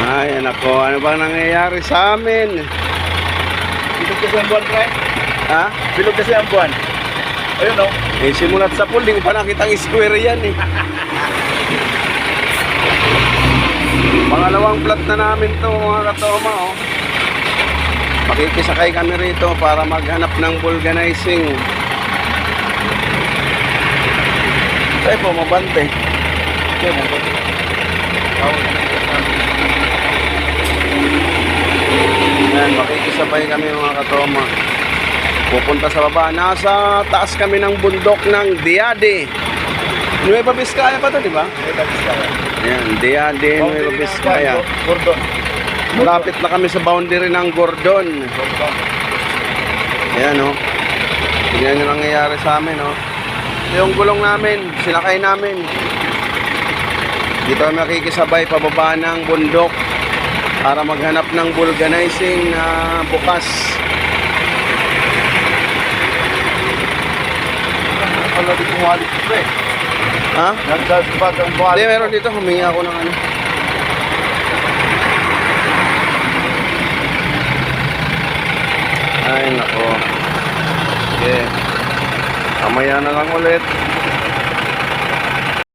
Ay, nako, ano bang nangyayari sa amin? Bilog kasi ang buwan, pre. Ha? Bilog kasi ang buwan. Ayun, no? Eh, simulat sa pool, di ko pa nakitang square yan eh. Pangalawang plat na namin to mga katoma, oh. Makikisakay kami rito para maghanap ng vulcanizing. Ay po, mabante. Yan, makikisabay kami mga katoma. Pupunta sa baba. Nasa taas kami ng bundok ng Diade. Nueva Vizcaya pa to, di ba? Yan, Diade, Nueva Vizcaya. Gordon. Malapit na kami sa boundary ng Gordon. Ayan, oh. Tingnan nyo nangyayari sa amin, oh. Ito yung gulong namin, sinakay namin. Dito kami makikisabay pababa ng bundok para maghanap ng vulcanizing na bukas. Wala dito kumalik, pre. Ha? Nagdadbag ang buwan. Hindi, meron dito. Humingi ako ng ano. Ay, nako. Okay. Kamaya na lang ulit.